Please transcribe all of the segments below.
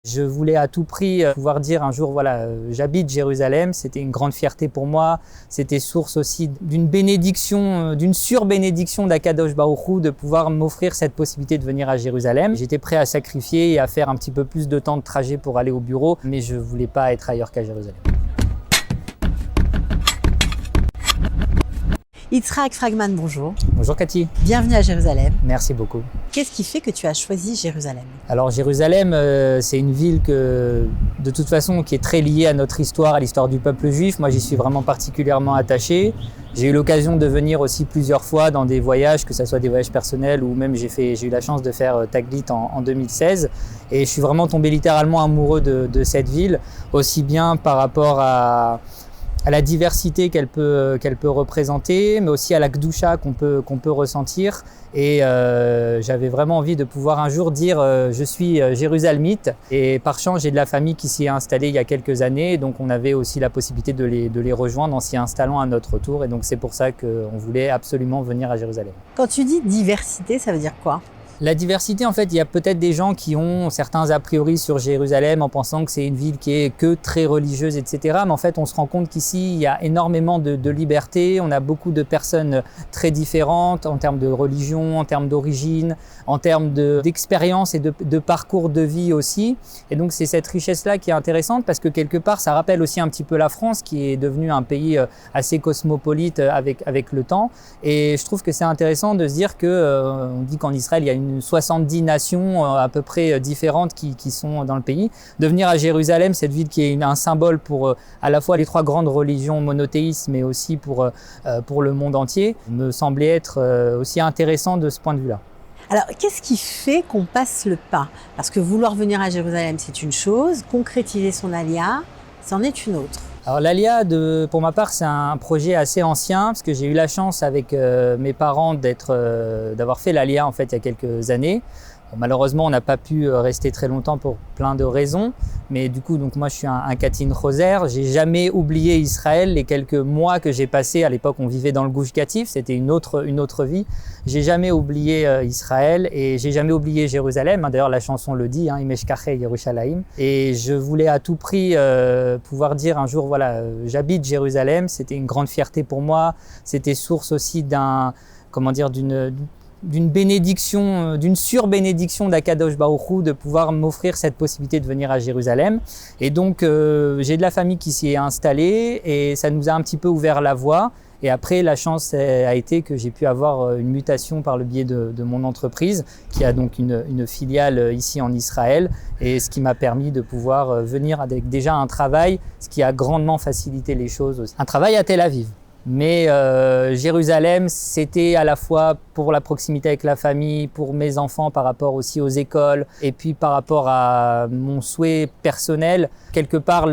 Je voulais à tout prix pouvoir dire un jour, voilà, j'habite Jérusalem, c'était une grande fierté pour moi, c'était source aussi d'une bénédiction, d'une surbénédiction d'Akadosh Baruch Hu de pouvoir m'offrir cette possibilité de venir à Jérusalem. J'étais prêt à sacrifier et à faire un petit peu plus de temps de trajet pour aller au bureau, mais je voulais pas être ailleurs qu'à Jérusalem. Yitzhak Fragman, bonjour. Bonjour Cathy. Bienvenue à Jérusalem. Merci beaucoup. Qu'est-ce qui fait que tu as choisi Jérusalem? Alors Jérusalem, c'est une ville que, de toute façon, qui est très liée à notre histoire, à l'histoire du peuple juif. Moi, j'y suis vraiment particulièrement attaché. J'ai eu l'occasion de venir aussi plusieurs fois dans des voyages, que ce soit des voyages personnels ou même j'ai eu la chance de faire Taglit en 2016. Et je suis vraiment tombé littéralement amoureux de cette ville, aussi bien par rapport à la diversité qu'elle peut représenter, mais aussi à la Kedusha qu'on peut ressentir. Et j'avais vraiment envie de pouvoir un jour dire je suis jérusalemite. Et par chance, j'ai de la famille qui s'y est installée il y a quelques années, donc on avait aussi la possibilité de les rejoindre en s'y installant à notre tour. Et donc c'est pour ça qu'on voulait absolument venir à Jérusalem. Quand tu dis diversité, ça veut dire quoi? La diversité, en fait, il y a peut-être des gens qui ont certains a priori sur Jérusalem en pensant que c'est une ville qui est que très religieuse, etc. Mais en fait, on se rend compte qu'ici, il y a énormément de liberté. On a beaucoup de personnes très différentes en termes de religion, en termes d'origine, en termes d'expérience et de parcours de vie aussi. Et donc, c'est cette richesse-là qui est intéressante parce que quelque part, ça rappelle aussi un petit peu la France qui est devenue un pays assez cosmopolite avec le temps. Et je trouve que c'est intéressant de se dire que, on dit qu'en Israël, il y a 70 nations à peu près différentes qui sont dans le pays. De venir à Jérusalem, cette ville qui est un symbole pour à la fois les trois grandes religions monothéistes, mais aussi pour le monde entier, me semblait être aussi intéressant de ce point de vue-là. Alors, qu'est-ce qui fait qu'on passe le pas? Parce que vouloir venir à Jérusalem, c'est une chose, concrétiser son alia, c'en est une autre. Alors l'Alia, pour ma part, c'est un projet assez ancien parce que j'ai eu la chance avec mes parents d'avoir fait l'Alia en fait il y a quelques années. Bon, malheureusement, on n'a pas pu rester très longtemps pour plein de raisons, mais du coup, donc moi, je suis un Katin Roser. J'ai jamais oublié Israël. Les quelques mois que j'ai passés, à l'époque, on vivait dans le Gush Katif, c'était une autre vie. J'ai jamais oublié Israël et j'ai jamais oublié Jérusalem. D'ailleurs, la chanson le dit, Im Eshkachei Yerushalayim. Et je voulais à tout prix pouvoir dire un jour, voilà, j'habite Jérusalem. C'était une grande fierté pour moi. C'était source aussi d'une bénédiction, d'une surbénédiction d'Akadosh Baruch Hu de pouvoir m'offrir cette possibilité de venir à Jérusalem. Et donc, j'ai de la famille qui s'y est installée et ça nous a un petit peu ouvert la voie. Et après, la chance a été que j'ai pu avoir une mutation par le biais de mon entreprise, qui a donc une filiale ici en Israël, et ce qui m'a permis de pouvoir venir avec déjà un travail, ce qui a grandement facilité les choses aussi. Un travail à Tel Aviv. Mais Jérusalem, c'était à la fois pour la proximité avec la famille, pour mes enfants par rapport aussi aux écoles, et puis par rapport à mon souhait personnel. Quelque part,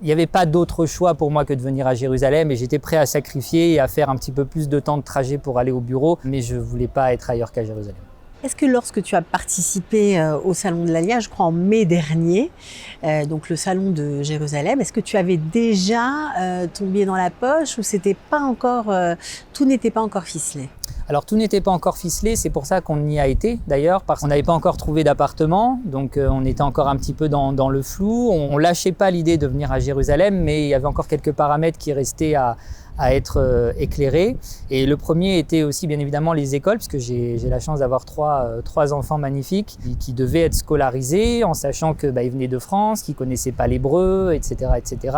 il n'y avait pas d'autre choix pour moi que de venir à Jérusalem et j'étais prêt à sacrifier et à faire un petit peu plus de temps de trajet pour aller au bureau, mais je ne voulais pas être ailleurs qu'à Jérusalem. Est-ce que lorsque tu as participé au Salon de l'Alia, je crois en mai dernier, donc le Salon de Jérusalem, est-ce que tu avais déjà ton billet dans la poche ou tout n'était pas encore ficelé? Alors tout n'était pas encore ficelé, c'est pour ça qu'on y a été d'ailleurs, parce qu'on n'avait pas encore trouvé d'appartement, donc on était encore un petit peu dans le flou. On lâchait pas l'idée de venir à Jérusalem, mais il y avait encore quelques paramètres qui restaient à être éclairés. Et le premier était aussi bien évidemment les écoles, puisque j'ai la chance d'avoir trois enfants magnifiques qui devaient être scolarisés en sachant qu'ils venaient de France, qu'ils connaissaient pas l'hébreu, etc., etc.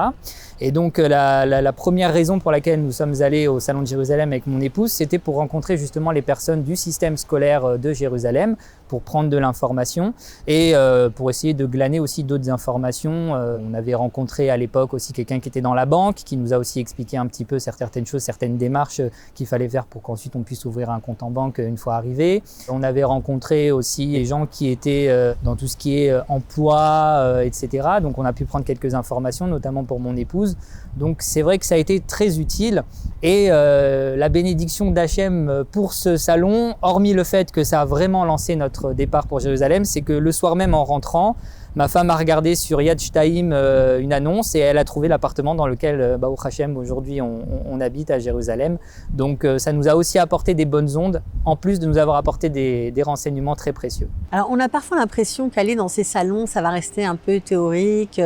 Et donc la première raison pour laquelle nous sommes allés au Salon de Jérusalem avec mon épouse, c'était pour rencontrer justement les personnes du système scolaire de Jérusalem, pour prendre de l'information et pour essayer de glaner aussi d'autres informations. On avait rencontré à l'époque aussi quelqu'un qui était dans la banque, qui nous a aussi expliqué un petit peu certaines choses, certaines démarches qu'il fallait faire pour qu'ensuite on puisse ouvrir un compte en banque une fois arrivé. On avait rencontré aussi des gens qui étaient dans tout ce qui est emploi, etc. Donc on a pu prendre quelques informations, notamment pour mon épouse. Donc c'est vrai que ça a été très utile et la bénédiction d'Hachem pour ce salon, hormis le fait que ça a vraiment lancé notre départ pour Jérusalem, c'est que le soir même en rentrant, Ma femme a regardé sur Yad Shtaim une annonce et elle a trouvé l'appartement dans lequel, Baruch Hashem, aujourd'hui on habite à Jérusalem. Donc ça nous a aussi apporté des bonnes ondes, en plus de nous avoir apporté des renseignements très précieux. Alors on a parfois l'impression qu'aller dans ces salons, ça va rester un peu théorique,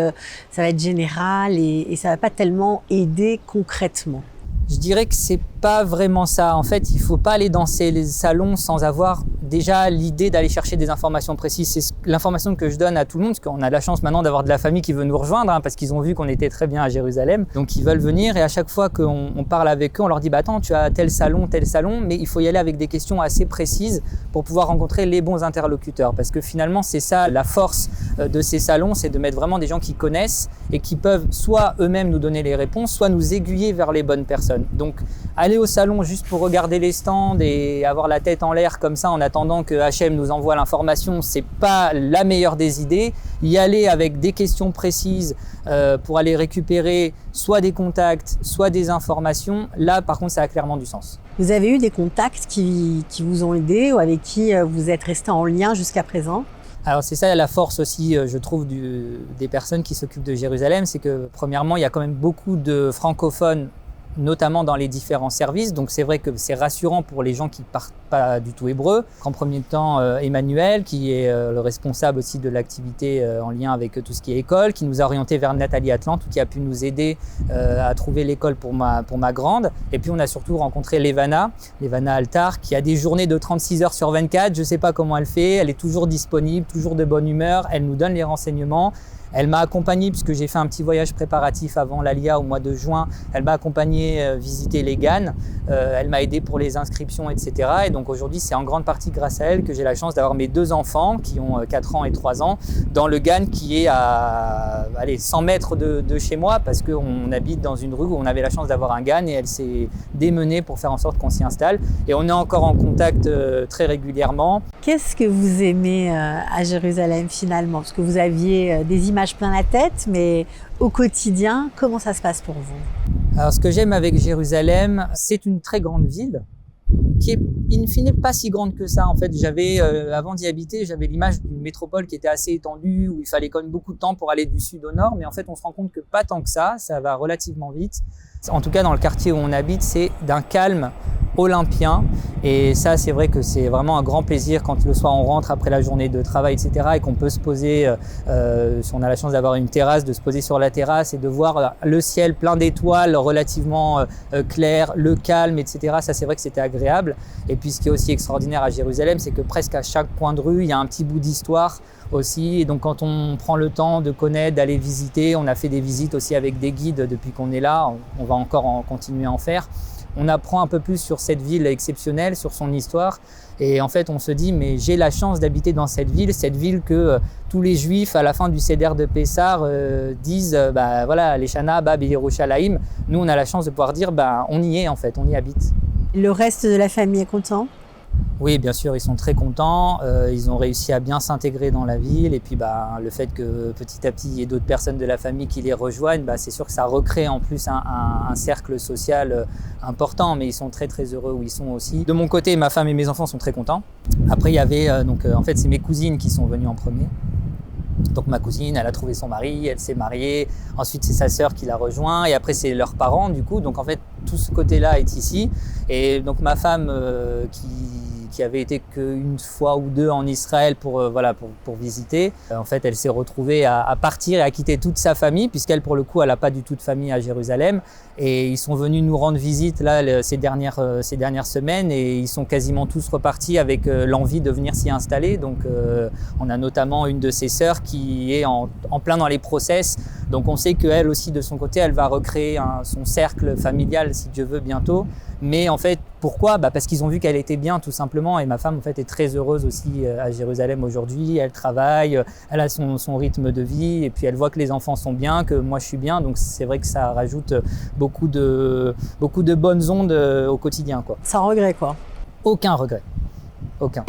ça va être général et ça va pas tellement aider concrètement. Je dirais que c'est pas vraiment ça. En fait, il faut pas aller dans ces salons sans avoir déjà l'idée d'aller chercher des informations précises. C'est l'information que je donne à tout le monde, parce qu'on a la chance maintenant d'avoir de la famille qui veut nous rejoindre, parce qu'ils ont vu qu'on était très bien à Jérusalem. Donc ils veulent venir et à chaque fois qu'on parle avec eux, on leur dit attends, tu as tel salon, mais il faut y aller avec des questions assez précises pour pouvoir rencontrer les bons interlocuteurs. Parce que finalement, c'est ça la force de ces salons, c'est de mettre vraiment des gens qui connaissent et qui peuvent soit eux-mêmes nous donner les réponses, soit nous aiguiller vers les bonnes personnes. Donc aller au salon juste pour regarder les stands et avoir la tête en l'air comme ça en attendant que Hachem nous envoie l'information, c'est pas la meilleure des idées. Y aller avec des questions précises pour aller récupérer soit des contacts, soit des informations, là par contre ça a clairement du sens. Vous avez eu des contacts qui vous ont aidé ou avec qui vous êtes resté en lien jusqu'à présent ? Alors c'est ça la force aussi, je trouve, des personnes qui s'occupent de Jérusalem, c'est que premièrement, il y a quand même beaucoup de francophones, notamment dans les différents services. Donc c'est vrai que c'est rassurant pour les gens qui parlent pas du tout hébreu. En premier temps, Emmanuel, qui est le responsable aussi de l'activité en lien avec tout ce qui est école, qui nous a orienté vers Nathalie Atlante, qui a pu nous aider à trouver l'école pour ma grande. Et puis on a surtout rencontré Levana Altar, qui a des journées de 36 heures sur 24. Je sais pas comment elle fait, elle est toujours disponible, toujours de bonne humeur, elle nous donne les renseignements. Elle m'a accompagné, puisque j'ai fait un petit voyage préparatif avant l'Alia au mois de juin. Elle m'a accompagné visiter les GAN. Elle m'a aidé pour les inscriptions, etc. Et donc aujourd'hui, c'est en grande partie grâce à elle que j'ai la chance d'avoir mes 2 enfants, qui ont 4 ans et 3 ans, dans le GAN qui est à 100 mètres de chez moi, parce qu'on habite dans une rue où on avait la chance d'avoir un GAN et elle s'est démenée pour faire en sorte qu'on s'y installe. Et on est encore en contact très régulièrement. Qu'est-ce que vous aimez à Jérusalem finalement ? Parce que vous aviez des images plein la tête, mais au quotidien, comment ça se passe pour vous ? Alors ce que j'aime avec Jérusalem, c'est une très grande ville qui est in fine pas si grande que ça. En fait, avant d'y habiter, j'avais l'image d'une métropole qui était assez étendue, où il fallait quand même beaucoup de temps pour aller du sud au nord, mais en fait on se rend compte que pas tant que ça va relativement vite. En tout cas dans le quartier où on habite, c'est d'un calme olympien, et ça c'est vrai que c'est vraiment un grand plaisir quand le soir on rentre après la journée de travail, etc., et qu'on peut se poser, si on a la chance d'avoir une terrasse, de se poser sur la terrasse et de voir le ciel plein d'étoiles relativement clair, le calme, etc. Ça c'est vrai que c'était agréable. Et puis ce qui est aussi extraordinaire à Jérusalem, c'est que presque à chaque coin de rue il y a un petit bout d'histoire aussi, et donc quand on prend le temps de connaître, d'aller visiter, on a fait des visites aussi avec des guides depuis qu'on est là, on va encore continuer à en faire. On apprend un peu plus sur cette ville exceptionnelle, sur son histoire. Et en fait, on se dit, mais j'ai la chance d'habiter dans cette ville que tous les Juifs, à la fin du Seder de Pessah, disent, voilà, les Shana, Ba, Yerushalayim. Nous, on a la chance de pouvoir dire, on y est en fait, on y habite. Le reste de la famille est content ? Oui, bien sûr, ils sont très contents. Ils ont réussi à bien s'intégrer dans la ville. Et puis, le fait que petit à petit, il y ait d'autres personnes de la famille qui les rejoignent, c'est sûr que ça recrée en plus un cercle social important. Mais ils sont très, très heureux où ils sont aussi. De mon côté, ma femme et mes enfants sont très contents. Après, il y avait, en fait, c'est mes cousines qui sont venues en premier. Donc ma cousine, elle a trouvé son mari, elle s'est mariée. Ensuite, c'est sa sœur qui l'a rejoint. Et après, c'est leurs parents, du coup. Donc, en fait, tout ce côté-là est ici. Et donc, ma femme, qui avait été qu'une fois ou deux en Israël pour visiter, en fait, elle s'est retrouvée à partir et à quitter toute sa famille, puisqu'elle, pour le coup, elle n'a pas du tout de famille à Jérusalem. Et ils sont venus nous rendre visite là ces dernières semaines, et ils sont quasiment tous repartis avec l'envie de venir s'y installer. Donc on a notamment une de ses sœurs qui est en plein dans les process. Donc on sait qu'elle aussi de son côté, elle va recréer son cercle familial, si Dieu veut, bientôt. Mais en fait, pourquoi ? Parce qu'ils ont vu qu'elle était bien, tout simplement. Et ma femme, en fait, est très heureuse aussi à Jérusalem aujourd'hui. Elle travaille, elle a son rythme de vie, et puis elle voit que les enfants sont bien, que moi je suis bien. Donc c'est vrai que ça rajoute beaucoup de bonnes ondes au quotidien, quoi. Sans regret, quoi. Aucun regret. Aucun.